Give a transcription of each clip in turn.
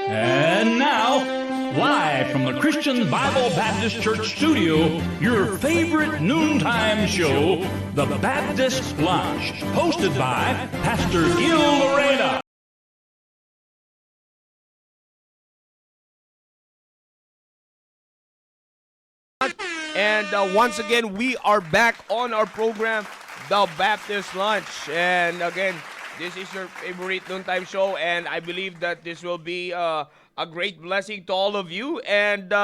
And now, live from the Christian Bible Baptist Church studio, your favorite noontime show, The Baptist Lunch, hosted by Pastor Gil Lorena. And once again, we are back on our program, The Baptist Lunch. And again, this is your favorite noontime show, and I believe that this will be a great blessing to all of you. And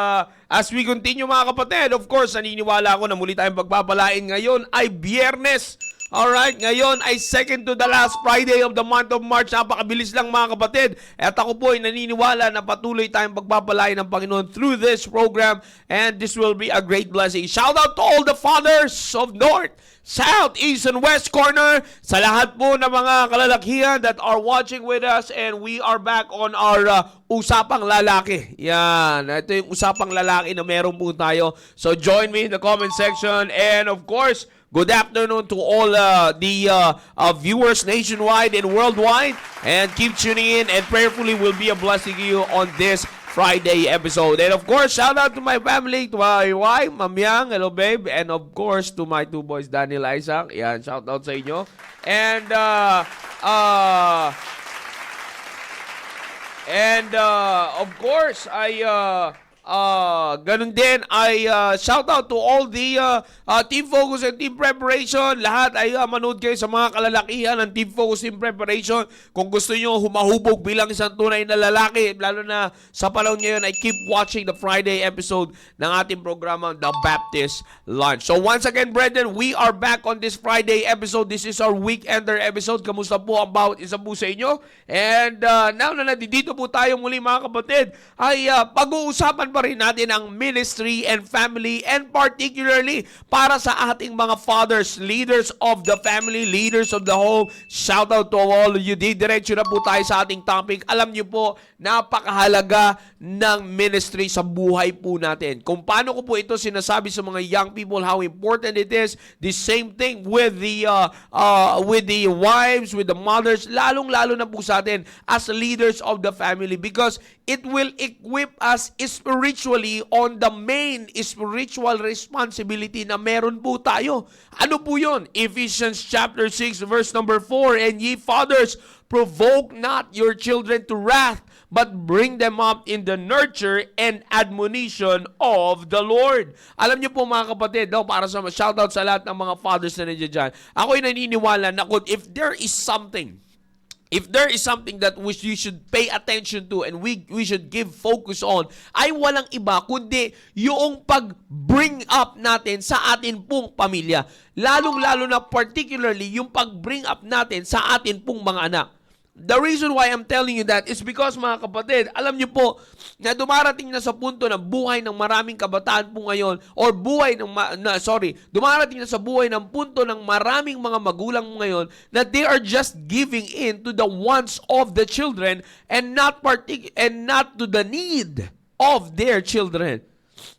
as we continue mga kapatid, of course, naniniwala ako na muli tayong pagpapalain. Ngayon ay Biyernes. Alright, ngayon ay second to the last Friday of the month of March. Napakabilis lang mga kapatid. At ako po ay naniniwala na patuloy tayong pagpapalain ng Panginoon through this program. And this will be a great blessing. Shout out to all the fathers of North, South, East, and West Corner. Sa lahat po ng mga kalalakihan that are watching with us. And we are back on our Usapang Lalaki. Yan. Ito yung Usapang Lalaki na meron po tayo. So join me in the comment section. And of course, good afternoon to all the viewers nationwide and worldwide. And keep tuning in, and prayerfully will be a blessing to you on this Friday episode. And of course, shout out to my family, to my wife, Ma'am Yang, hello babe. And of course, to my two boys, Daniel, Isaac. Yan, shout out sa inyo. And of course, ganun din ay shout out to all the Team Focus and Team Preparation. Lahat ay manood kayo sa mga kalalakihan ng Team Focus Team Preparation. Kung gusto nyo humahubog bilang isang tunay na lalaki, lalo na sa panahon ngayon, ay keep watching the Friday episode ng ating programa, The Baptist Lunch. So once again, brethren, we are back on this Friday episode. This is our weekender episode. Kamusta po ang bawat isa po sa inyo? And now na nandito po tayo muli mga kapatid, ay pag-uusapan pa rin natin ang ministry and family, and particularly para sa ating mga fathers, leaders of the family, leaders of the home. Shout out to all of you. Diretso na po tayo sa ating topic. Alam niyo po, napakahalaga ng ministry sa buhay po natin. Kung paano ko po ito sinasabi sa mga young people, how important it is. The same thing with the wives, with the mothers, lalong-lalo na po sa atin as leaders of the family, because it will equip us spiritually on the main spiritual responsibility na meron po tayo. Ano po yun? Ephesians chapter 6 verse number 4, and ye fathers, provoke not your children to wrath, but bring them up in the nurture and admonition of the Lord. Alam niyo po mga kapatid, para sa shoutout sa lahat ng mga fathers na nandiyan dyan, ako'y naniniwala na if there is something that you should pay attention to and we should give focus on, ay walang iba kundi yung pag-bring up natin sa atin pong pamilya. Lalong-lalo na particularly yung pag-bring up natin sa atin pong mga anak. The reason why I'm telling you that is because mga kapatid, alam niyo po na dumarating na sa punto ng buhay ng maraming kabataan po ngayon, or dumarating na sa buhay ng punto ng maraming mga magulang mo ngayon na they are just giving in to the wants of the children and not to the need of their children.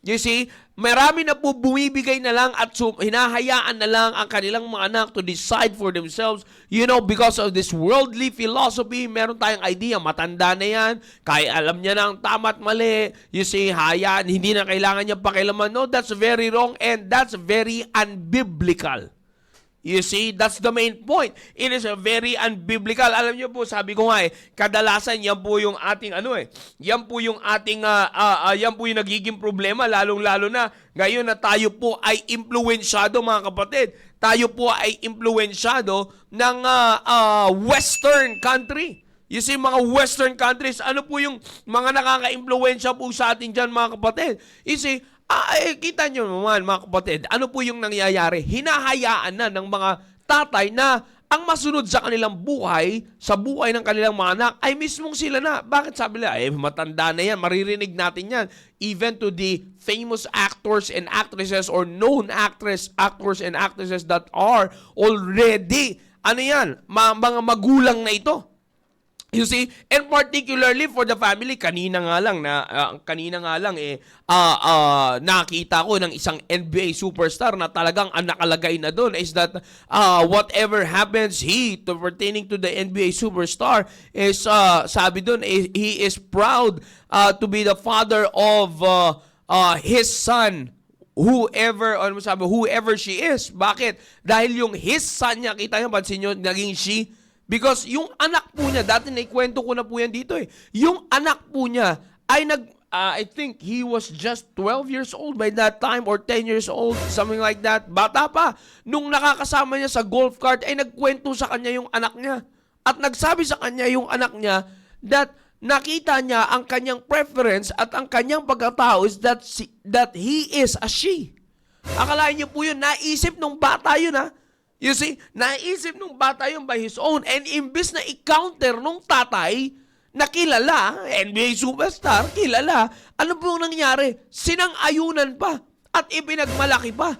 You see, marami na po bumibigay na lang at hinahayaan na lang ang kanilang mga anak to decide for themselves. You know, because of this worldly philosophy, meron tayong idea, matanda na yan, kaya alam niya na ang tama at mali. You see, hayaan, hindi na kailangan niya pakialaman. No, that's very wrong and that's very unbiblical. You see, that's the main point. It is a very unbiblical. Alam niyo po, sabi ko nga kadalasan yan po yung ating yan po yung ating yan po yung nagiging problema, lalong-lalo na ngayon na tayo po ay impluwensyado mga kapatid. Tayo po ay impluwensyado ng Western country. You see, mga Western countries, ano po yung mga nakaka-impluwensya po sa atin dyan mga kapatid? You see, kita nyo naman mga kapatid, ano po yung nangyayari? Hinahayaan na ng mga tatay na ang masunod sa kanilang buhay, sa buhay ng kanilang mga anak, ay mismong sila na. Bakit sabi nila? Matanda na yan, maririnig natin yan. Even to the famous actors and actresses or known actors and actresses that are already, mga magulang na ito. You see, and particularly for the family, kanina nga lang nakita ko ng isang NBA superstar na talagang ang nakalagay na doon is that whatever happens, pertaining to the NBA superstar is sabi doon, he is proud to be the father of his son, whoever she is. Bakit? Dahil yung his son niya, kita niyo, pansin niyo, naging she. Because yung anak po niya, dati naikwento ko na po yan dito yung anak po niya ay I think he was just 12 years old by that time or 10 years old, something like that. Bata pa. Nung nakakasama niya sa golf cart, ay nagkwento sa kanya yung anak niya. At nagsabi sa kanya yung anak niya that nakita niya ang kanyang preference at ang kanyang pagkatao is that he is a she. Akalain niyo po yun, naisip nung bata yun You see, naisip nung bata yun by his own, and imbis na i-counter nung tatay na kilala, NBA superstar, kilala, ano po yung nangyari? Sinang-ayunan pa at ipinagmalaki pa.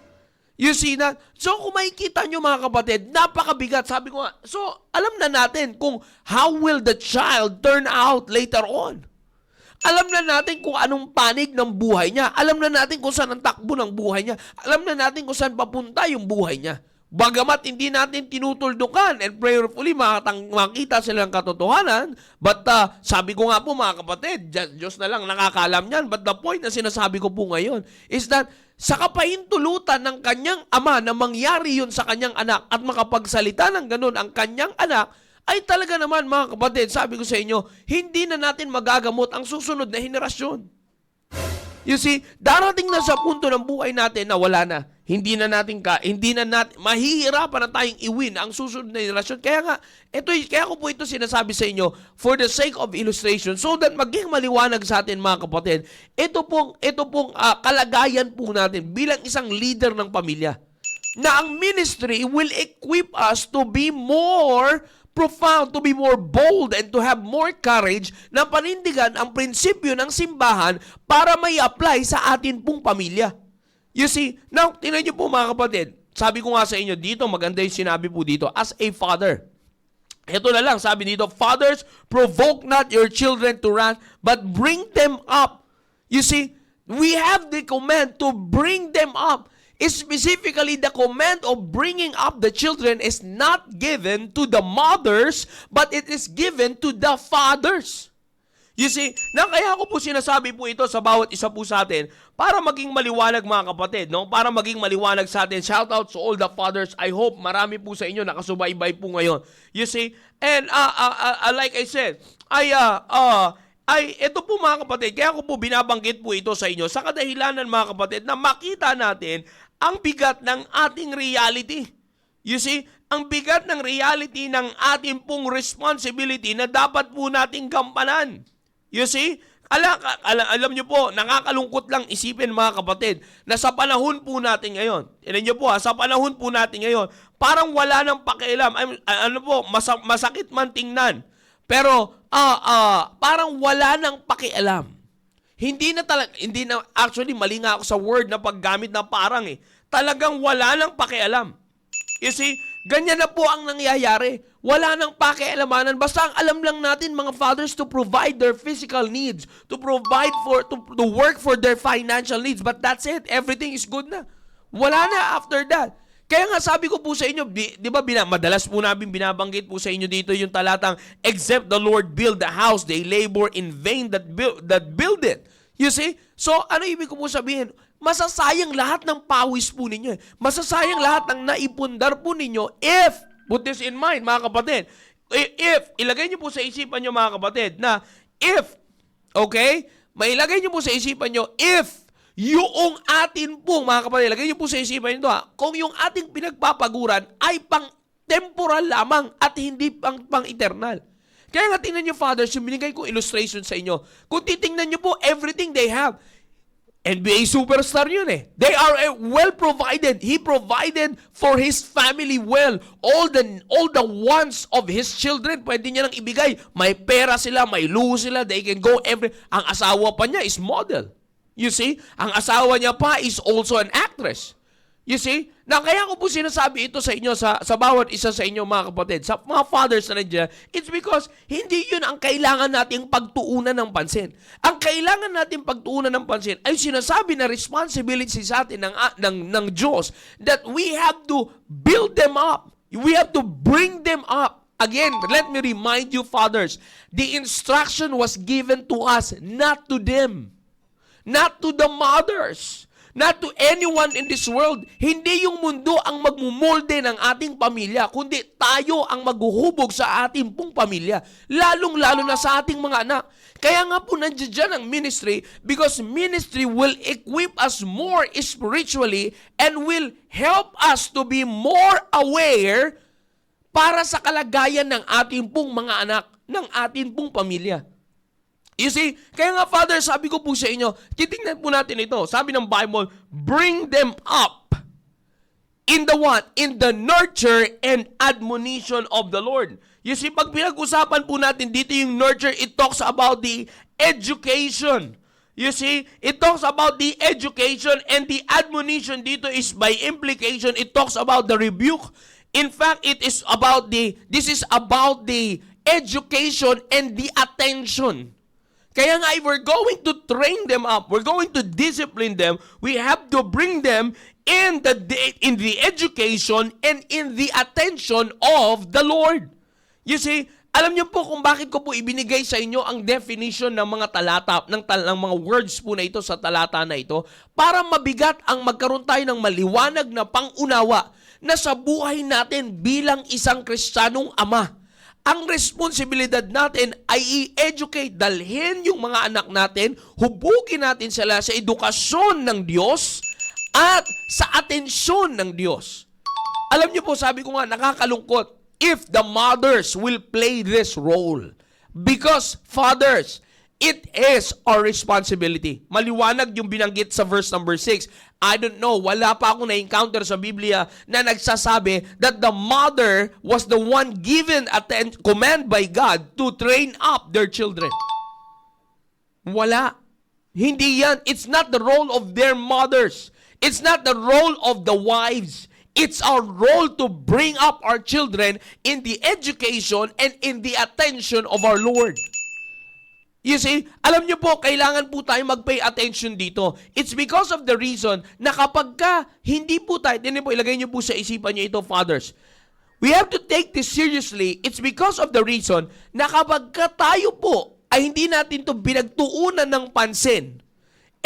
You see that? So kung makikita nyo mga kapatid, napakabigat. Sabi ko nga, so alam na natin kung how will the child turn out later on. Alam na natin kung anong panig ng buhay niya. Alam na natin kung saan ang takbo ng buhay niya. Alam na natin kung saan papunta yung buhay niya. Bagamat hindi natin tinutuldukan and prayerfully makita sila ng katotohanan, but sabi ko nga po mga kapatid, Diyos na lang nakakaalam niyan, but the point na sinasabi ko po ngayon is that sa kapahintulutan ng kanyang ama na mangyari yun sa kanyang anak at makapagsalita ng ganun ang kanyang anak, ay talaga naman mga kapatid, sabi ko sa inyo, hindi na natin magagamot ang susunod na henerasyon. You see, darating na sa punto ng buhay natin na wala na. Hindi na natin mahihirapan na tayong i-win ang susunod na henerasyon. Kaya ko po ito sinasabi sa inyo for the sake of illustration so that maging maliwanag sa atin mga kapatid. Ito pong kalagayan po natin bilang isang leader ng pamilya. Na ang ministry will equip us to be more profound, to be more bold, and to have more courage na panindigan ang prinsipyo ng simbahan para may apply sa atin pong pamilya. You see, now, tingnan niyo po mga kapatid, sabi ko nga sa inyo dito, maganda yung sinabi po dito, as a father. Ito na lang, sabi dito, fathers, provoke not your children to wrath, but bring them up. You see, we have the command to bring them up. Specifically, the command of bringing up the children is not given to the mothers, but it is given to the fathers. You see, kaya ko po sinasabi po ito sa bawat isa po sa atin para maging maliwanag mga kapatid, no? Para maging maliwanag sa atin. Shout out to all the fathers. I hope marami po sa inyo nakasubaybay po ngayon. You see, and like I said, ito po mga kapatid, kaya ko po binabanggit po ito sa inyo sa kadahilanan mga kapatid na makita natin ang bigat ng ating reality. You see, ang bigat ng reality ng ating pong responsibility na dapat po nating gampanan. You see, alam nyo po, nakakalungkot lang isipin mga kapatid na sa panahon po natin ngayon, tignan nyo po sa panahon po natin ngayon, parang wala nang pakialam. Masakit man tingnan. Pero parang wala nang pakialam. Hindi na actually mali nga ako sa word na paggamit na parang talagang wala nang pakialam. You see, ganyan na po ang nangyayari. Wala nang pakialamanan. Basta ang alam lang natin mga fathers to provide their physical needs, to work for their financial needs. But that's it. Everything is good na. Wala na after that. Kaya nga sabi ko po sa inyo, di ba madalas po namin binabanggit po sa inyo dito yung talatang, except the Lord build the house, they labor in vain that build it. You see? So, ano ibig ko po sabihin? Masasayang lahat ng pawis po ninyo. Masasayang lahat ng naipundar po ninyo if, put this in mind mga kapatid, ilagay niyo po sa isipan niyo mga kapatid na if, okay, mailagay niyo po sa isipan niyo if, yung atin pong, mga kapatid, lagay niyo po sa isipan nito kung yung ating pinagpapaguran ay pang-temporal lamang at hindi pang-eternal. Kaya nga tingnan niyo, fathers, yung binigay ko illustration sa inyo. Kung titingnan niyo po, everything they have, NBA superstar yun They are well provided. He provided for his family well. All the wants of his children, pwede niya nang ibigay. May pera sila, may luho sila, they can go Ang asawa pa niya is model. You see, ang asawa niya pa is also an actress. You see? Na kaya ko po sinasabi ito sa inyo, sa bawat isa sa inyo mga kapatid, sa mga fathers na nandiyan, it's because hindi yun ang kailangan nating pagtuunan ng pansin. Ang kailangan nating pagtuunan ng pansin ay sinasabi na responsibility sa atin ng Diyos that we have to build them up. We have to bring them up. Again, let me remind you, fathers, the instruction was given to us, not to them. Not to the mothers. Not to anyone in this world. Hindi yung mundo ang magmumolde ng ating pamilya, kundi tayo ang maghuhubog sa ating pong pamilya. Lalong-lalo na sa ating mga anak. Kaya nga po nandiyan ang ministry because ministry will equip us more spiritually and will help us to be more aware para sa kalagayan ng ating pong mga anak, ng ating pong pamilya. You see, kaya nga Father, sabi ko po sa inyo, titingnan po natin ito. Sabi ng Bible, bring them up in the what? In the nurture and admonition of the Lord. You see, pag pinag-usapan po natin dito yung nurture, it talks about the education. You see, it talks about the education and the admonition dito is by implication, it talks about the rebuke. In fact, this is about the education and the attention. Kaya nga, if we're going to train them up, we're going to discipline them, we have to bring them in the education and in the attention of the Lord. You see, alam niyo po kung bakit ko po ibinigay sa inyo ang definition ng mga talata, ng mga words po na ito sa talata na ito, para mabigat ang magkaroon tayo ng maliwanag na pangunawa na sa buhay natin bilang isang Kristiyanong ama. Ang responsibilidad natin ay i-educate, dalhin yung mga anak natin, hubugin natin sila sa edukasyon ng Diyos at sa atensyon ng Diyos. Alam niyo po, sabi ko nga, nakakalungkot if the mothers will play this role. Because, fathers, it is our responsibility. Maliwanag yung binanggit sa verse number 6. I don't know, wala pa akong na-encounter sa Biblia na nagsasabi that the mother was the one given command by God to train up their children. Wala. Hindi yan. It's not the role of their mothers. It's not the role of the wives. It's our role to bring up our children in the education and in the attention of our Lord. You see, alam niyo po, kailangan po tayo mag-pay attention dito. It's because of the reason na kapag hindi po tayo, ilagay niyo po sa isipan niyo ito, fathers. We have to take this seriously. It's because of the reason na kapag tayo po ay hindi natin ito binagtuunan ng pansin,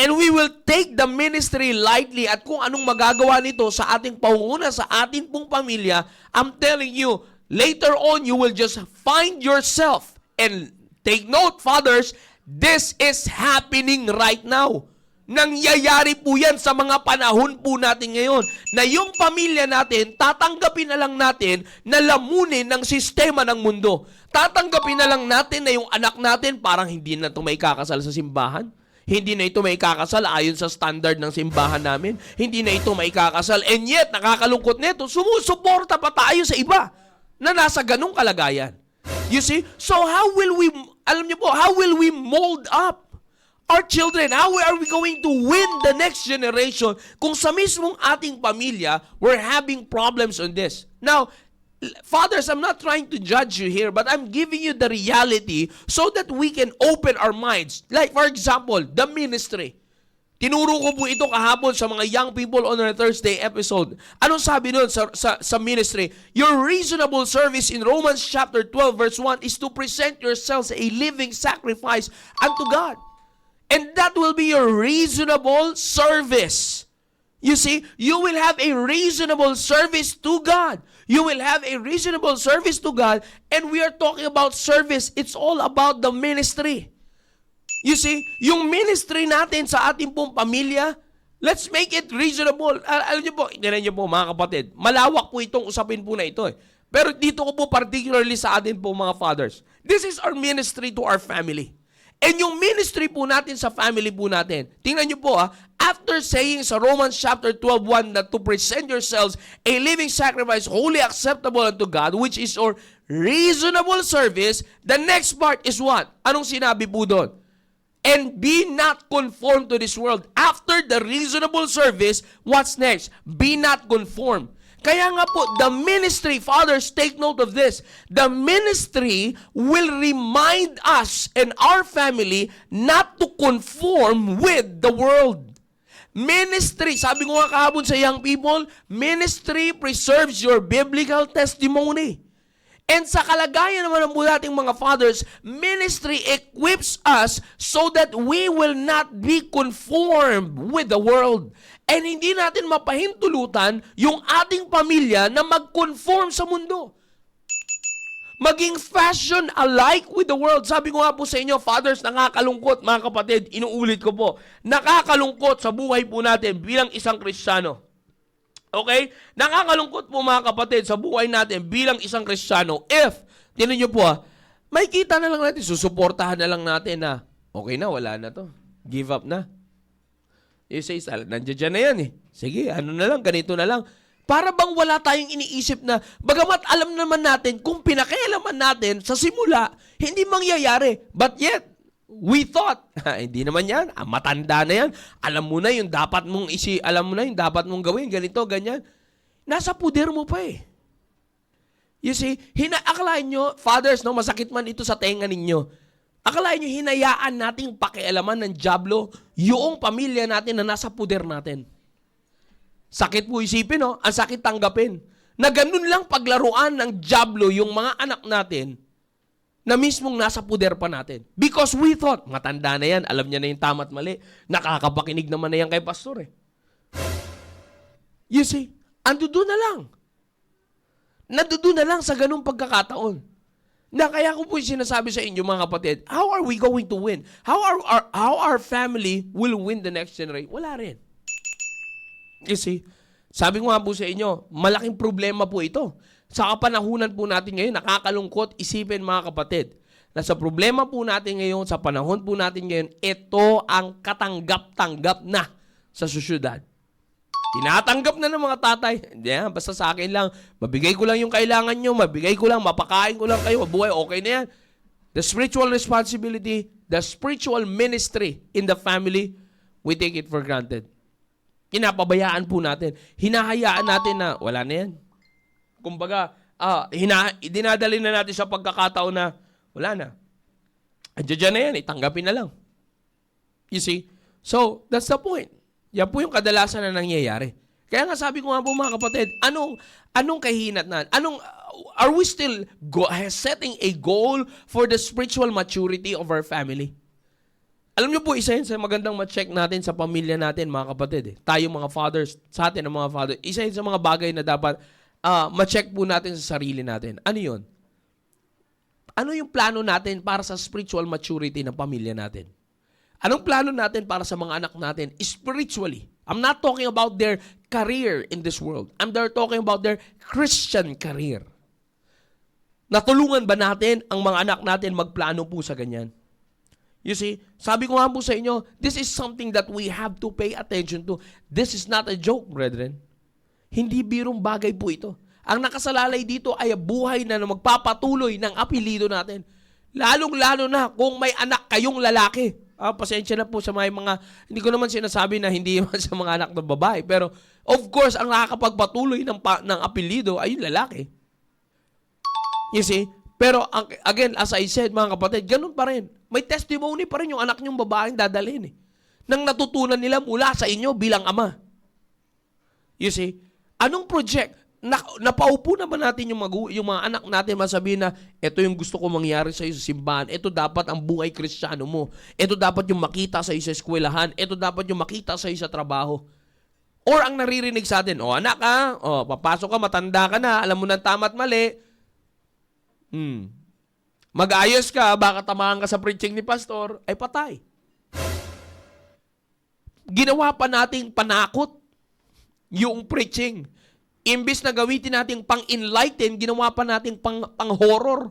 and we will take the ministry lightly at kung anong magagawa nito sa ating pangunguna, sa ating pong pamilya, I'm telling you, later on, you will just find yourself. And take note, fathers, this is happening right now. Nangyayari po yan sa mga panahon po natin ngayon na yung pamilya natin, tatanggapin na lang natin na lamunin ng sistema ng mundo. Tatanggapin na lang natin na yung anak natin parang hindi na ito may kakasal sa simbahan. Hindi na ito may kakasal ayon sa standard ng simbahan namin. Hindi na ito may kakasal. And yet, nakakalungkot nito, sumusuporta pa tayo sa iba na nasa ganung kalagayan. You see? So how will we mold up our children? How are we going to win the next generation kung sa mismong ating pamilya, we're having problems on this? Now, fathers, I'm not trying to judge you here, but I'm giving you the reality so that we can open our minds. Like, for example, the ministry. Tinuro ko po ito kahapon sa mga young people on our Thursday episode. Anong sabi nun sa ministry? Your reasonable service in Romans chapter 12 verse 1 is to present yourselves a living sacrifice unto God. And that will be your reasonable service. You see, you will have a reasonable service to God. You will have a reasonable service to God. And we are talking about service. It's all about the ministry. You see, yung ministry natin sa ating pong pamilya, let's make it reasonable. Alam niyo po, tingnan niyo po mga kapatid, malawak po itong usapin po na ito eh. Pero dito ko po particularly sa atin po mga fathers. This is our ministry to our family. And yung ministry po natin sa family po natin, tingnan niyo po after saying sa Romans chapter 12:1 that to present yourselves a living sacrifice wholly acceptable unto God, which is your reasonable service, the next part is what? Anong sinabi po doon? And be not conformed to this world. After the reasonable service, what's next? Be not conformed. Kaya nga po, the ministry, fathers, take note of this. The ministry will remind us and our family not to conform with the world. Ministry, sabi ko nga kahapon sa young people, ministry preserves your biblical testimony. And sa kalagayan naman ng ating mga fathers, ministry equips us so that we will not be conformed with the world. And hindi natin mapahintulutan yung ating pamilya na mag-conform sa mundo. Maging fashion alike with the world. Sabi ko nga po sa inyo, fathers, nakakalungkot, mga kapatid, inuulit ko po, nakakalungkot sa buhay po natin bilang isang Kristiyano. Okay? Nakakalungkot po mga kapatid sa buhay natin bilang isang Kristiyano if, tinan nyo po may kita na lang natin, susuportahan na lang natin na, okay na, wala na to. Give up na. You say, nandiyan na yan eh. Sige, ano na lang, ganito na lang. Para bang wala tayong iniisip na, bagamat alam naman natin, kung pinakailaman natin sa simula, hindi mangyayari. But yet, we thought, hindi naman yan, matanda na yan. Alam mo na yung dapat mong alam mo na yung dapat mong gawin, ganito, ganyan. Nasa puder mo pa eh. You see, akalain nyo, fathers, no, masakit man ito sa tenga ninyo. Akalain nyo, hinayaan nating pakialaman ng dyablo yung pamilya natin na nasa puder natin. Sakit po isipin, no? Ang sakit tanggapin. Na ganun lang paglaruan ng dyablo yung mga anak natin na mismong nasa puder pa natin. Because we thought, matanda na yan, alam niya na yung tama at mali. Nakakapakinig naman na yan kay pastor eh. You see, andudo na lang. Nandudo na lang sa ganung pagkakataon. Na kaya ko po sinasabi sa inyo mga kapatid, how are we going to win? How our family will win the next generation? Wala rin. You see, sabi ko nga po sa inyo, malaking problema po ito. Sa kapanahunan po natin ngayon, nakakalungkot isipin mga kapatid, na sa problema po natin ngayon, sa panahon po natin ngayon, ito ang katanggap-tanggap na sa susyudad. Tinatanggap na ng mga tatay. Hindi yan, basta sa akin lang, mabigay ko lang yung kailangan nyo, mabigay ko lang, mapakain ko lang kayo, mabuhay, okay na yan. The spiritual responsibility, the spiritual ministry in the family, we take it for granted. Kinapabayaan po natin. Hinahayaan natin na wala na yan. Kumbaga, dinadali na natin sa pagkakataon na wala na. Andiyan na yan, itanggapin na lang. You see? So, that's the point. Yan po yung kadalasan na nangyayari. Kaya nga sabi ko nga po mga kapatid, anong kahinatnan? Are we still setting a goal for the spiritual maturity of our family? Alam niyo po, isa yun sa magandang ma-check natin sa pamilya natin, mga kapatid. Tayo mga fathers, sa atin ang mga fathers, isa yun sa mga bagay na dapat ma-check po natin sa sarili natin. Ano yun? Ano yung plano natin para sa spiritual maturity ng pamilya natin? Anong plano natin para sa mga anak natin spiritually? I'm not talking about their career in this world. I'm talking about their Christian career. Natulungan ba natin ang mga anak natin magplano po sa ganyan? You see, sabi ko nga po sa inyo, this is something that we have to pay attention to. This is not a joke, brethren. Hindi birong bagay po ito. Ang nakasalalay dito ay buhay na magpapatuloy ng apelido natin. Lalong-lalo na kung may anak kayong lalaki. Pasensya na po sa mga, hindi ko naman sinasabi na hindi naman sa mga anak ng babae. Pero, of course, ang nakakapagpatuloy ng apelido ay yung lalaki. You see? Pero, again, as I said, mga kapatid, ganun pa rin. May testimony pa rin yung anak nyong babaeng dadalhin eh. Nang natutunan nila mula sa inyo bilang ama. You see? Anong project? Napaupo naman natin yung mga anak natin masabihin na ito yung gusto ko mangyari sa iyo sa simbahan. Ito dapat ang buhay Kristiyano mo. Ito dapat yung makita sa iyo sa eskwelahan. Ito dapat yung makita sa iyo sa trabaho. Or ang naririnig sa atin, anak papasok ka, matanda ka na, alam mo na tama at mali. Mag-ayos ka, baka tamaan ka sa preaching ni pastor, ay patay. Ginawa pa nating panakot yung preaching. Imbis na gawitin natin pang-enlighten, ginawa pa natin pang-horror.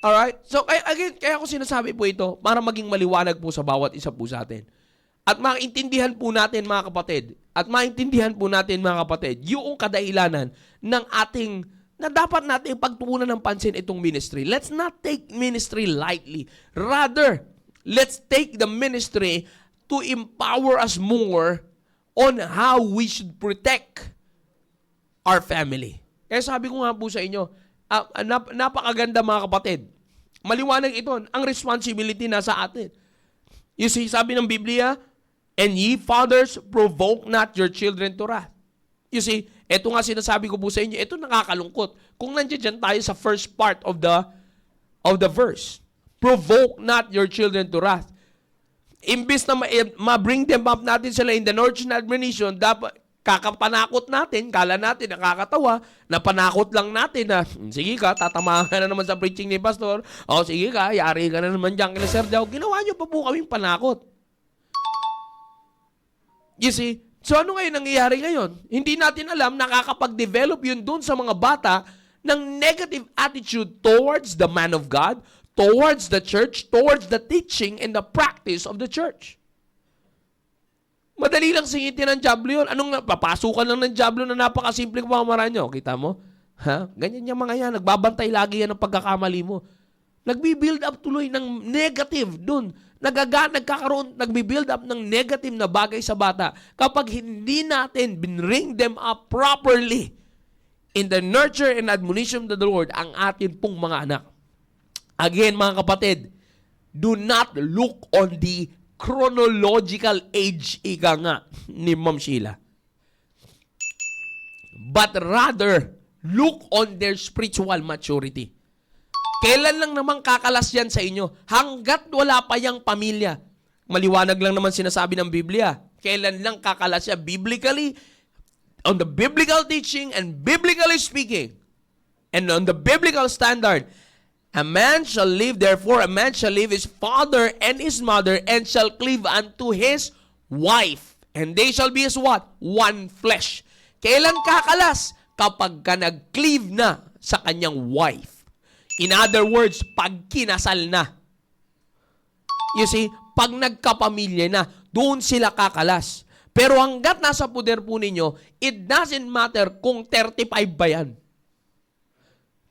Alright? So, kaya ako sinasabi po ito, para maging maliwanag po sa bawat isa po sa atin. At maintindihan po natin, mga kapatid, yung kadahilanan ng ating, na dapat natin pagtuunan ng pansin itong ministry. Let's not take ministry lightly. Rather, let's take the ministry to empower us more on how we should protect our family. Kaya sabi ko nga po sa inyo, napakaganda mga kapatid. Maliwanag ito, ang responsibility nasa atin. You see, sabi ng Biblia, and ye fathers, provoke not your children to wrath. You see, ito nga sinasabi ko po sa inyo, ito nakakalungkot. Kung nandiyan tayo sa first part of the verse, provoke not your children to wrath. Imbis na ma-bring them up natin sila in the nurture and admonition, dapat kakapanakot natin, kala natin nakakatawa, napanakot lang natin na, sige ka, tatamahan ka na naman sa preaching ni Pastor, o sige ka, yari ka na naman dyan kila Sir Joe. Ginawa nyo pa po kaming panakot. You see, so ano ngayon nangyayari ngayon? Hindi natin alam, nakakapag-develop yun dun sa mga bata ng negative attitude towards the man of God, towards the church, towards the teaching and the practice of the church. Madali lang singitin ng Diablo yun. Papasukan lang ng Diablo na napakasimpleng pamamaraan nyo. Kita mo? Ha? Ganyan yung mga yan. Nagbabantay lagi yan ng pagkakamali mo. Nagbi-build up tuloy ng negative dun. Nagbi-build up ng negative na bagay sa bata. Kapag hindi natin bring them up properly in the nurture and admonition of the Lord, ang atin pong mga anak. Again, mga kapatid, do not look on the chronological age, ika nga, ni Ma'am Sheila. But rather, look on their spiritual maturity. Kailan lang naman kakalas yan sa inyo? Hanggat wala pa yung pamilya. Maliwanag lang naman sinasabi ng Biblia. Kailan lang kakalas yan? Biblically, on the biblical teaching and biblically speaking, and on the biblical standard, a man shall leave, therefore a man shall leave his father and his mother, and shall cleave unto his wife. And they shall be as what? One flesh. Kailan kakalas? Kapag ka nag-cleave na sa kanyang wife. In other words, pag kinasal na. You see, pag nagkapamilya na, doon sila kakalas. Pero hanggat nasa poder po ninyo, it doesn't matter kung 35 ba yan.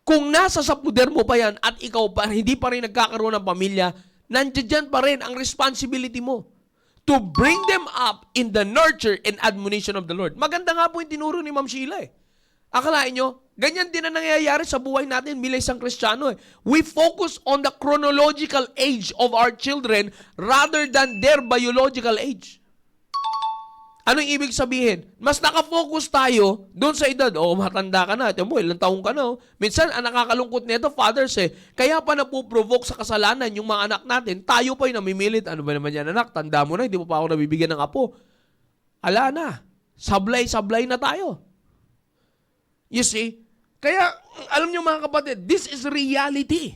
Kung nasa sa poder mo pa yan at ikaw pa hindi pa rin nagkakaroon ng pamilya, nandiyan pa rin ang responsibility mo to bring them up in the nurture and admonition of the Lord. Maganda nga po yung tinuro ni Ma'am Sheila eh. Akalain nyo, ganyan din ang nangyayari sa buhay natin bilang isang Kristiyano eh. We focus on the chronological age of our children rather than their biological age. Anong ibig sabihin? Mas nakafocus tayo doon sa edad. Matanda ka na. Ito mo, ilang taong ka na. Minsan, ang nakakalungkot nito, fathers kaya pa napuprovoke sa kasalanan yung mga anak natin. Tayo pa yung namimilit. Ano ba naman yan, anak? Tanda mo na, hindi mo pa ako nabibigyan ng apo. Ala na. Sablay-sablay na tayo. You see? Kaya, alam niyo mga kapatid, this is reality.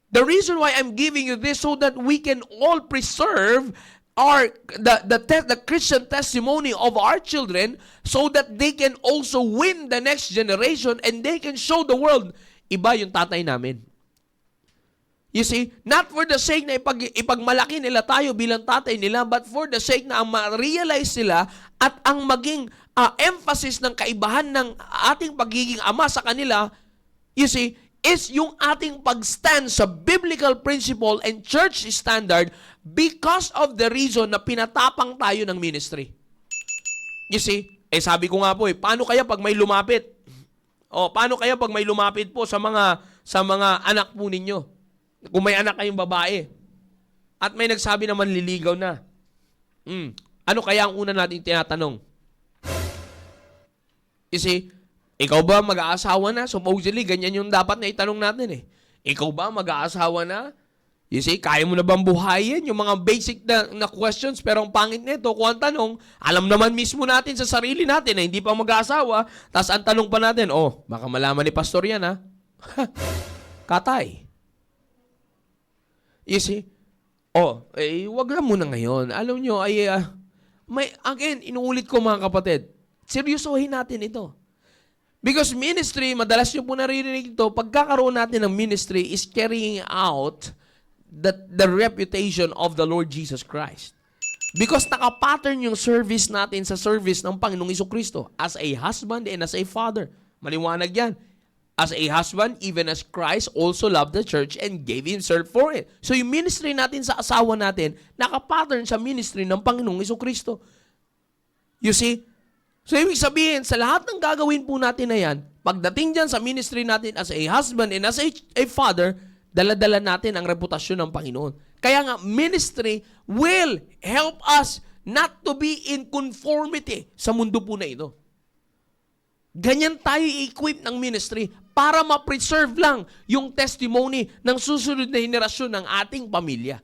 The reason why I'm giving you this so that we can all preserve the Christian testimony of our children so that they can also win the next generation and they can show the world, iba yung tatay namin. You see, not for the sake na ipagmalaki nila tayo bilang tatay nila, but for the sake na ang ma-realize sila at ang maging emphasis ng kaibahan ng ating pagiging ama sa kanila, you see, is yung ating pag-stand sa biblical principle and church standard because of the reason na pinatapang tayo ng ministry. You see, sabi ko nga po paano kaya pag may lumapit? Paano kaya pag may lumapit po sa mga anak po ninyo? Kung may anak kayong babae at may nagsabi naman liligaw na. Ano kaya ang una nating tinatanong? You see, ikaw ba mag-aasawa na? Supposedly, ganyan yung dapat na itanong natin eh. Ikaw ba mag-aasawa na? You see, kaya mo na bang buhayin yung mga basic na questions? Pero ang pangit nito, kung ang tanong, alam naman mismo natin sa sarili natin na hindi pa mag-aasawa, tapos ang tanong pa natin, baka malaman ni Pastor yan ha? Katay. You see? Wag na muna ngayon. Alam nyo, again, inuulit ko mga kapatid, seryosohin natin ito. Because ministry, madalas nyo po naririnig ito, pagkakaroon natin ng ministry is carrying out the reputation of the Lord Jesus Christ. Because nakapattern yung service natin sa service ng Panginoong Jesucristo as a husband and as a father. Maliwanag yan. as a husband, even as Christ also loved the church and gave himself for it. So yung ministry natin sa asawa natin, nakapattern sa ministry ng Panginoong Jesucristo. You see? So ibig sabihin, sa lahat ng gagawin po natin na yan, pagdating dyan sa ministry natin as a husband and as a father, dala-dala natin ang reputasyon ng Panginoon. Kaya nga, ministry will help us not to be in conformity sa mundo po na ito. Ganyan tayo i-equip ng ministry para ma-preserve lang yung testimony ng susunod na henerasyon ng ating pamilya.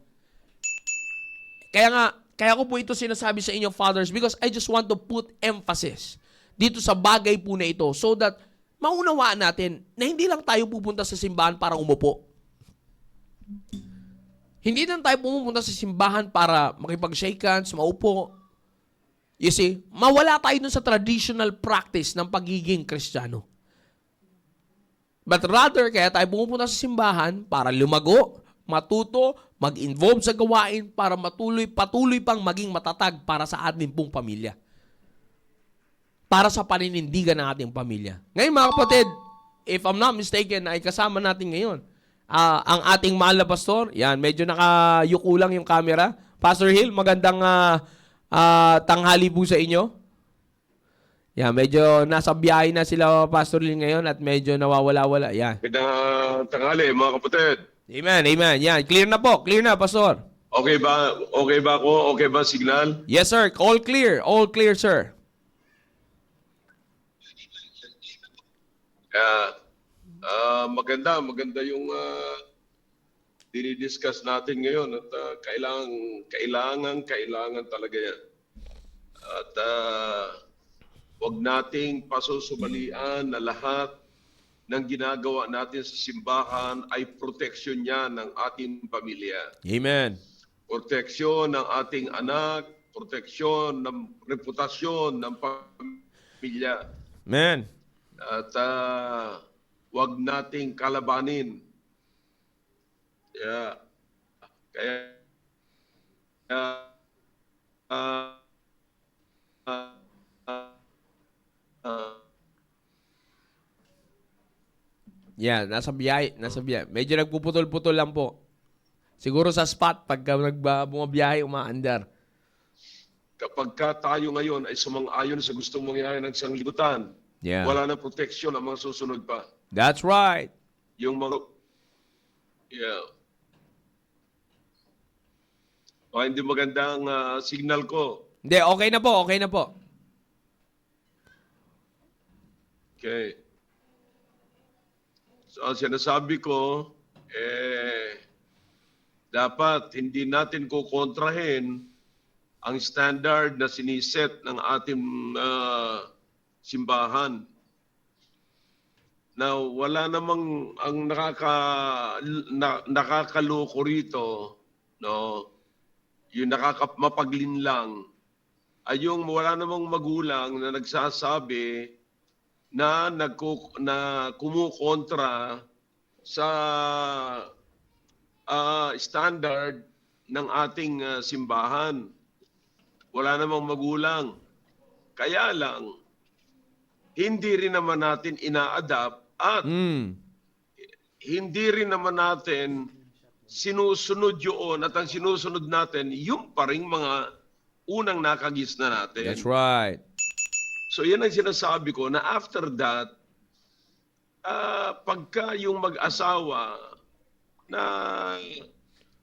Kaya ko po ito sinasabi sa inyo, fathers, because I just want to put emphasis dito sa bagay po na ito so that maunawaan natin na hindi lang tayo pupunta sa simbahan para umupo. Hindi lang tayo pumunta sa simbahan para makipag-shake hands, maupo. You see, mawala tayo dun sa traditional practice ng pagiging Kristiyano. But rather, kaya tayo pumunta sa simbahan para lumago, matuto, mag-involve sa gawain para patuloy pang maging matatag para sa ating pong pamilya. Para sa paninindigan ng ating pamilya. Ngayon mga kapatid, if I'm not mistaken, ay kasama natin ngayon ang ating mahal na pastor. Yan, medyo nakayuko lang yung camera. Pastor Hill, magandang tanghali po sa inyo. Yan, medyo nasa biyahe na sila Pastor Hill ngayon at medyo nawawala-wala. Yan. Magandang tanghali, mga kapatid. Amen, amen. Yan, clear na po. Clear na, Pastor. Okay ba? Okay ba ako? Okay ba signal? Yes, sir. All clear. All clear, sir. Maganda yung dinidiscuss natin ngayon at kailangan talaga yan. At wag nating pasusubalian na lahat ng ginagawa natin sa simbahan ay proteksyon niya ng ating pamilya. Amen. Proteksyon ng ating anak, proteksyon ng reputasyon ng pamilya. Amen. At wag nating kalabanin. Kaya Yan, nasa biyahe. Medyo nagpuputol-putol lang po. Siguro sa spot, pagka bumabiyahe, umaandar. kapag tayo ngayon ay sumang-ayon sa gustong mangyari ng sanglibutan, wala na proteksyon ang mga susunod pa. That's right. Yung mga... hindi magandang signal ko. Hindi, okay na po, okay na po. Okay. So, ang sinasabi ko, dapat hindi natin kukontrahin ang standard na siniset ng ating simbahan. Now, wala namang ang nakakaloko rito, no? Yung mapaglinlang ay yung wala namang magulang na nagsasabi na kumukontra sa standard ng ating simbahan. Wala namang magulang. Kaya lang, hindi rin naman natin ina-adapt at hindi rin naman natin sinusunod yun at ang sinusunod natin yung paring mga unang nakagis na natin. That's right. So yan ang sinasabi ko na after that, pagka yung mag-asawa na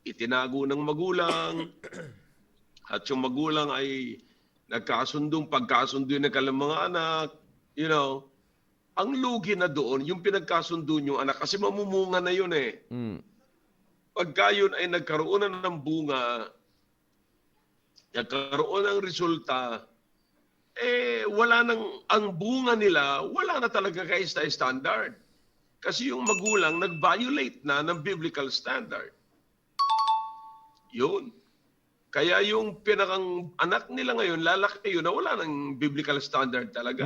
itinago ng magulang at yung magulang ay pagkasundo ng kanilang mga anak, you know, ang lugi na doon, yung pinagkasundo yung anak, kasi mamumunga na yun eh. Pagka yun ay nagkaroon na ng bunga, nagkaroon ng resulta, wala nang, ang bunga nila, wala na talaga kay standard. Kasi yung magulang nag-violate na ng biblical standard. Yun. Kaya yung pinakang anak nila ngayon, lalaki yun na wala nang biblical standard talaga.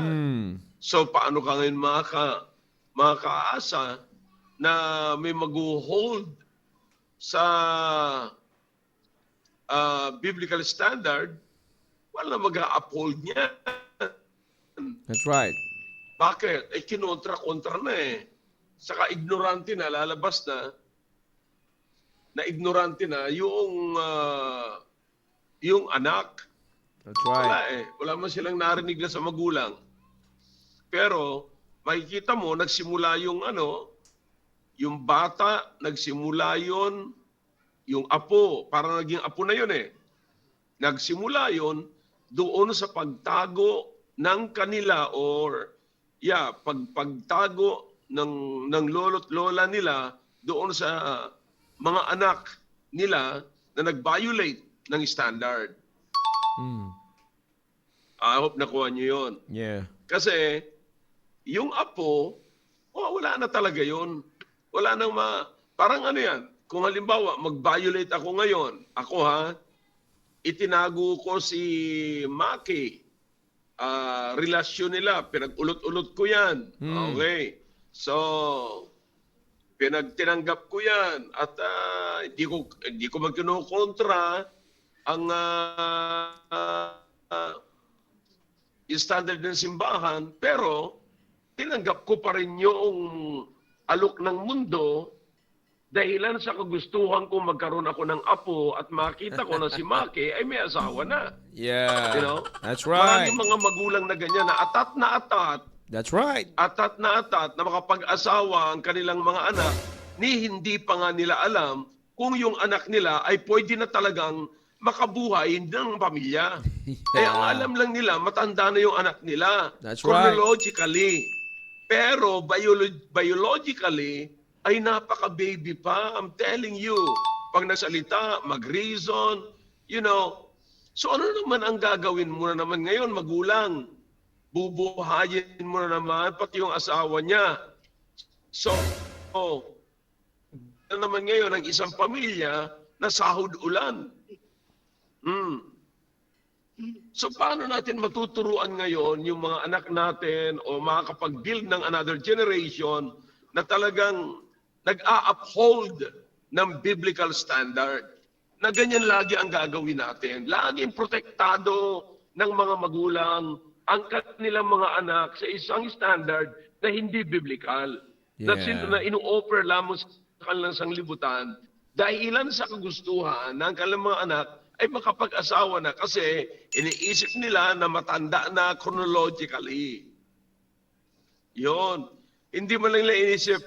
So paano ka ngayon makakaasa na may mag-hold sa biblical standard, wala mag-uphold niya. That's right. Bakit? Kinontra-kontra na eh. saka ignorante na, lalabas na ignorante na yung anak. That's Wala right. Wala man silang narinig na sa magulang. Pero makikita mo, nagsimula yung bata, nagsimula yung apo, parang naging apo na yun eh. Nagsimula yon doon sa pagtago ng kanila pagtago ng lolo't lola nila doon sa mga anak nila na nag-violate ng standard. I hope nakuha nyo yun. Yeah. Kasi yung apo, wala na talaga yun. Wala nang parang yan, kung halimbawa mag-violate ako ngayon, itinago ko si Maki, relasyon nila, pinag-ulot-ulot ko yan. Okay. So, tinanggap ko yan at hindi ko magkinukontra ang standard ng simbahan, pero tinanggap ko pa rin yung alok ng mundo dahilan sa kagustuhan ko magkaroon ako ng apo at makita ko na si Maki ay may asawa na. Yeah. You know? That's right. Maraming mga magulang na ganyan na atat That's right. atat na makapag-asawa ang kanilang mga anak ni hindi pa nga nila alam kung yung anak nila ay pwede na talagang makabuhay ng pamilya. Eh, ang alam lang nila, matanda na yung anak nila. That's right. Chronologically. Pero biologically, ay napaka-baby pa. I'm telling you. Pag nasalita, mag-reason, So ano naman ang gagawin mo na naman ngayon, magulang? Bubuhayin mo na naman, pati yung asawa niya. So, ano naman ngayon ang isang pamilya na sahod ulan? So paano natin matuturuan ngayon yung mga anak natin o makakapag-build ng another generation na talagang nag-a-uphold ng biblical standard? Na ganyan lagi ang gagawin natin. Laging protektado ng mga magulang ang kanilang mga anak sa isang standard na hindi biblical. Yeah. Na ino-offer lamang sa kanilang sanglibutan dahilan sa kagustuhan ng kanilang mga anak ay makapag-asawa na kasi iniisip nila na matanda na chronologically. Yon. Hindi mo lang iniisip,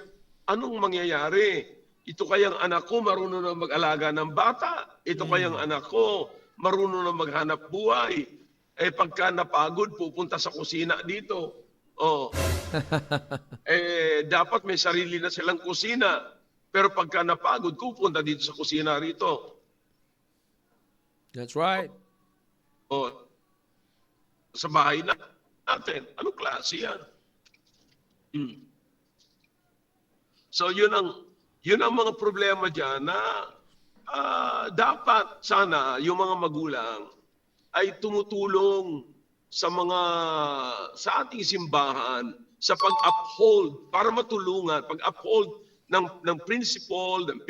anong mangyayari? Ito kayang anak ko marunong na mag-alaga ng bata. Ito kayang anak ko marunong na maghanap buhay. Eh pagka napagod, pupunta sa kusina dito. Dapat may sarili na silang kusina. Pero pagka napagod, pupunta dito sa kusina rito. That's right. Sa bahay natin. Anong klase yan? So yun ang mga problema dyan na dapat sana yung mga magulang ay tumutulong sa ating simbahan sa pag-uphold, para matulungan, pag-uphold ng principle, ng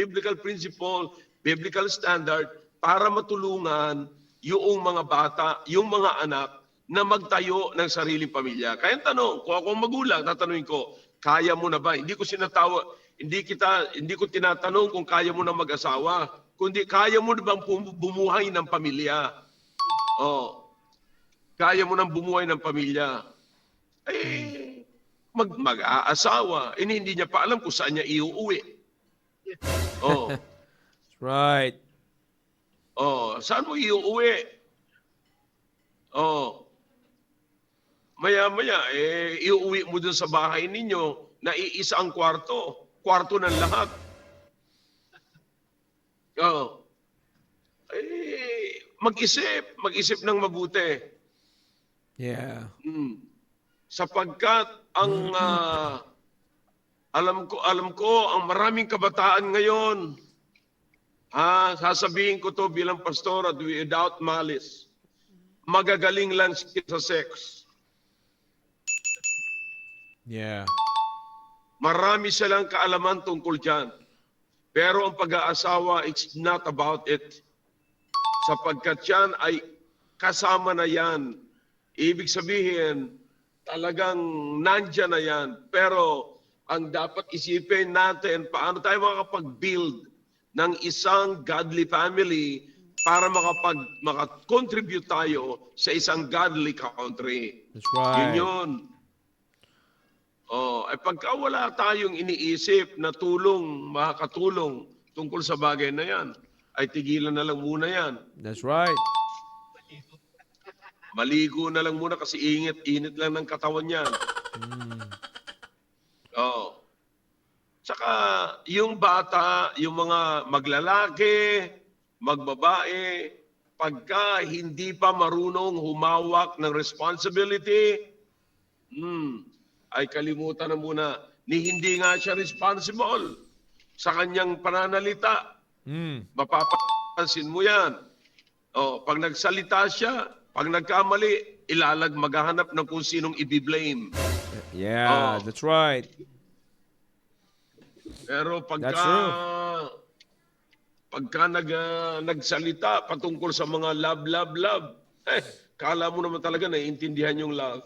biblical standard, para matulungan yung mga bata, yung mga anak na magtayo ng sariling pamilya. Kaya tanong, kung ako magulang, tatanungin ko, kaya mo na ba? Hindi ko tinatanong kung kaya mo na mag-asawa, kundi kaya mo na bang bumuhay ng pamilya? Kaya mo nang bumuhay ng pamilya? Mag-aasawa. Hindi niya pa alam kung saan niya iuuwi. That's right. Saan mo iuuwi? Maya-maya, iuuwi mo dun sa bahay ninyo na iisa ang kwarto ng lahat. Mag-isip ng mabuti. Yeah. Sapagkat alam ko ang maraming kabataan ngayon, sasabihin ko to bilang pastor at without malice, magagaling lang sa sex. Yeah. Marami silang kaalaman tungkol dyan. Pero ang pag-aasawa, it's not about it. Sapagkat yan ay kasama na yan. Ibig sabihin, talagang nandyan na yan. Pero ang dapat isipin natin, paano tayo makakapag-build ng isang godly family para makakontribute tayo sa isang godly country. That's right. Yun. Pagka wala tayong iniisip na makakatulong tungkol sa bagay na yan, ay tigilan na lang muna yan. That's right. Maligo na lang muna kasi init lang ng katawan yan. Tsaka yung bata, yung mga maglalaki, magbabae, pagka hindi pa marunong humawak ng responsibility, ay kalimutan na muna ni hindi nga siya responsible sa kanyang pananalita. Mapapansin mo yan. Pag nagsalita siya, pag nagkamali, maghahanap ng kung sinong i-blame. Yeah, that's right. Pero That's true. pagka nagsalita patungkol sa mga love, kala mo naman talaga naiintindihan yung love.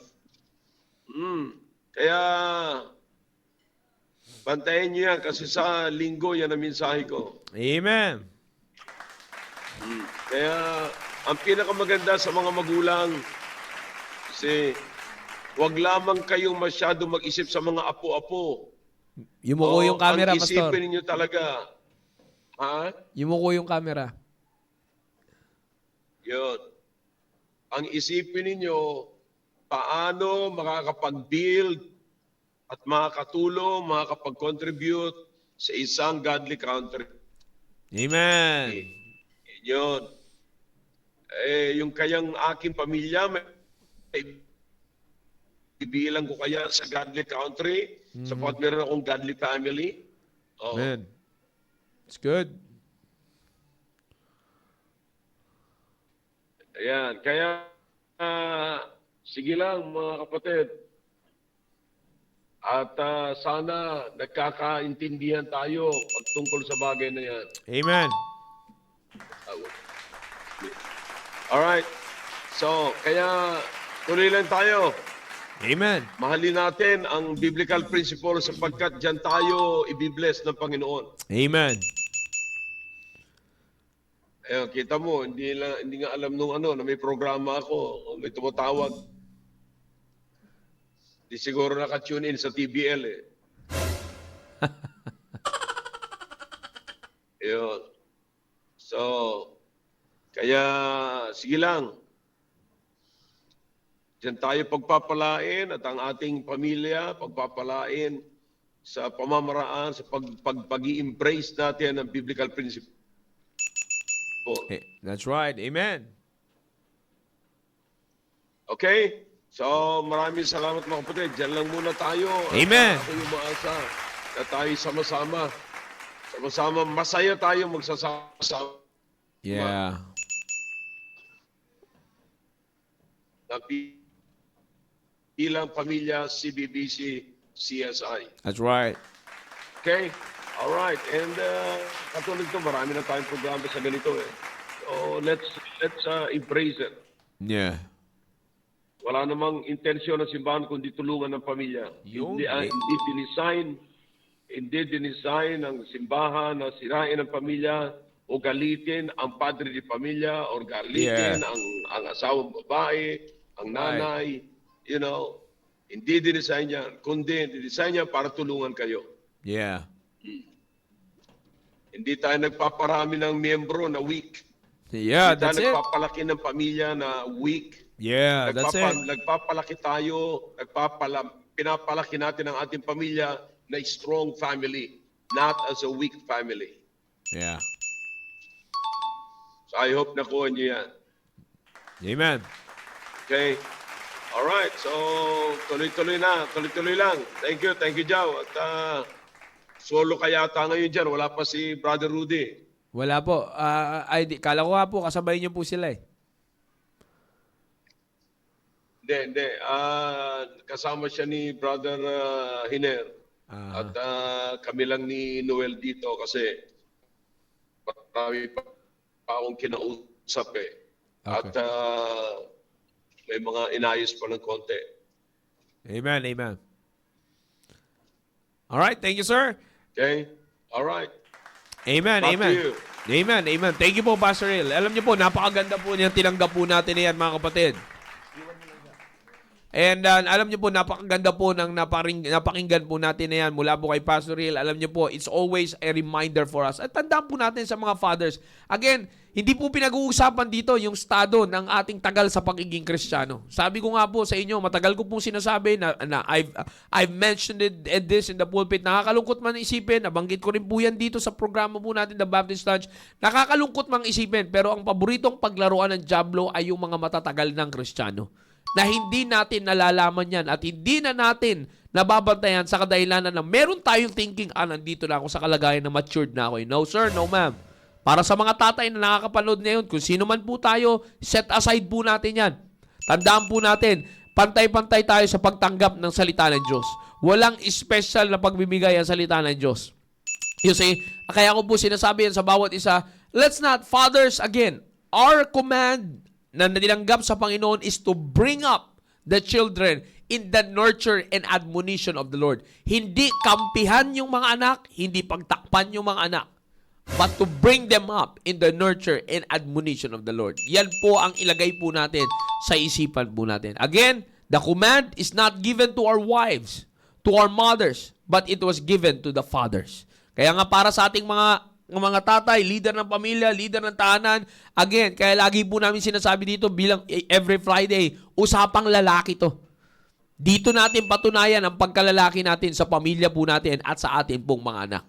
Kaya, bantayan niyo yan kasi sa linggo yan ang mensahe ko. Amen. Kaya, ang pinakamaganda sa mga magulang, kasi wag lamang kayong masyado mag-isip sa mga apo-apo. Yumuko yung camera, ang Pastor. isipin ninyo talaga, Yumuko yung camera. yun. Ang isipin ninyo, paano makakapag-build at makakatulong, makakapag-contribute sa isang godly country. Amen. Yun. Yung kayang aking pamilya, ibilang ko kaya sa godly country, sapagkat meron akong godly family. Amen. It's good. Ayan. Kaya, sige lang mga kapatid. At sana nagkakaintindihan tayo pagtungkol sa bagay na yan. Amen. Alright. So, kaya tuloy lang tayo. Amen. Mahalin natin ang biblical principle sapagkat dyan tayo ibibless ng Panginoon. Amen. Ayun, kita mo, hindi nga alam nung na may programa ako, may tumatawag. Di siguro naka-tune in sa TBL eh. Ayun. So, kaya sige lang. Diyan tayo pagpapalain at ang ating pamilya pagpapalain sa pamamaraan, sa pag-i-embrace natin ng biblical principle. That's right. Amen. Okay? So, maraming salamat mga kapatid. Diyan lang muna tayo. Amen. At ako yung maasa na tayo sama-sama. Sama-sama, masaya tayo magsasama. Yeah. Na bilang pamilya CBBC CSI. That's right. Okay? All right. And katulad ito, marami na tayong programa sa ganito eh. So, let's embrace it. Yeah. Wala namang intensyon ng simbahan kundi tulungan ng pamilya. Hindi dinisign ang simbahan na sirain ang pamilya o galitin ang padre di pamilya o galitin ang asawang babae, ang nanay. You know, hindi dinisign yan. Kundi dinisign yan para tulungan kayo. Yeah. Hindi tayo nagpaparami ng miyembro na weak. Yeah, Hindi tayo that's it. nagpapalaki ng pamilya na weak. Yeah, that's it. Nagpapalaki tayo, pinapalaki natin ang ating pamilya na strong family, not as a weak family. Yeah. So I hope nakuha niyo yan. Amen. Okay? Alright, so tuloy-tuloy lang. Thank you, Joe. At solo ka yata ngayon dyan, wala pa si Brother Rudy. Wala po. Kala ko nga po, kasabay niyo po sila eh. Hindi. Kasama siya ni Brother Hiner. At kami lang ni Noel dito kasi marami pa akong kinausap eh. Okay. At may mga inayos pa ng konti. Amen, amen. All right, thank you, sir. Okay? All right. Amen, Back amen. to you. Amen, amen. Thank you po, Pastor Hill. Alam niyo po, napakaganda po niyan. Tinanggap po natin yan, mga kapatid. And alam niyo po, napakaganda po ng napakinggan po natin na yan mula po kay Pastor Hill. Alam niyo po, it's always a reminder for us. At tandaan po natin sa mga fathers. Again, hindi po pinag-uusapan dito yung estado ng ating tagal sa pagiging Kristiyano. Sabi ko nga po sa inyo, matagal ko pong sinasabi na I've mentioned this in the pulpit. Nakakalungkot man isipin. Nabanggit ko rin po yan dito sa programa po natin, The Baptist Lunch. Nakakalungkot mang isipin. Pero ang paboritong paglaruan ng Diablo ay yung mga matatagal ng Kristiyano na hindi natin nalalaman yan at hindi na natin nababantayan sa kadahilanan na meron tayong thinking, nandito na ako sa kalagayan na matured na ako. No sir, no ma'am. Para sa mga tatay na nakakapanood ngayon, kung sino man po tayo, set aside po natin yan. Tandaan po natin, pantay-pantay tayo sa pagtanggap ng salita ng Diyos. Walang special na pagbibigay ang salita ng Diyos. You see, kaya ko po sinasabi yan sa bawat isa, let's not, fathers, again, our command na nilanggap sa Panginoon is to bring up the children in the nurture and admonition of the Lord. Hindi kampihan yung mga anak, hindi pagtakpan yung mga anak, but to bring them up in the nurture and admonition of the Lord. Yan po ang ilagay po natin sa isipan po natin. Again, the command is not given to our wives, to our mothers, but it was given to the fathers. Kaya nga para sa ating mga tatay, leader ng pamilya, leader ng tahanan. Again, kaya lagi po namin sinasabi dito bilang every Friday, usapang lalaki to. Dito natin patunayan ang pagkalalaki natin sa pamilya po natin at sa atin pong mga anak.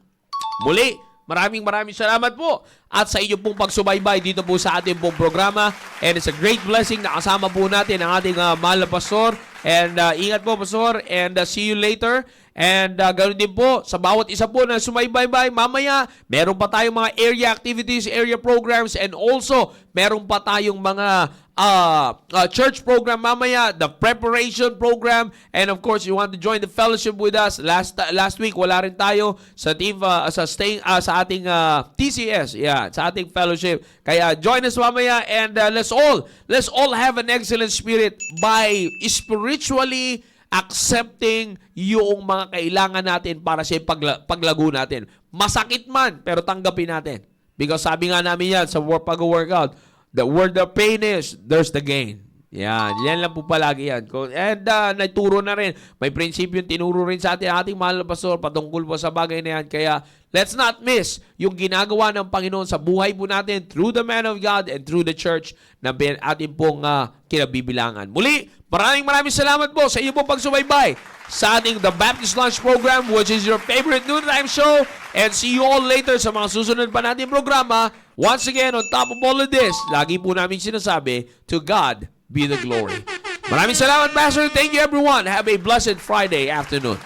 Muli, maraming salamat po at sa inyo pong pagsubaybay dito po sa ating pong programa. And it's a great blessing na kasama po natin ang ating mahal na pastor. And ingat po, pastor. And see you later. And ganoon din po, sa bawat isa po na sumaybay-bay, mamaya, meron pa tayong mga area activities, area programs, and also, meron pa tayong mga church program mamaya, the preparation program, and of course, you want to join the fellowship with us. Last week, wala rin tayo sa team, sa ating TCS, sa ating fellowship. Kaya join us mamaya, and let's all have an excellent spirit by spiritually accepting yung mga kailangan natin para sa paglago natin. Masakit man, pero tanggapin natin. Because sabi nga namin yan sa pag-workout, the where the pain is, there's the gain. Yan lang po palagi yan. And naturo na rin. May prinsipyo tinuro rin sa ating mahal na pastor patungkol po sa bagay na yan. Kaya let's not miss yung ginagawa ng Panginoon sa buhay po natin through the man of God and through the church na ating pong kinabibilangan. Muli, maraming salamat po sa iyo pong pagsubaybay sa ating The Baptist Lunch Program, which is your favorite noontime show. And see you all later sa mga susunod pa natin programa. Once again, on top of all of this, lagi po namin sinasabi, to God be the glory. Maraming salamat, Pastor. Thank you, everyone. Have a blessed Friday afternoon.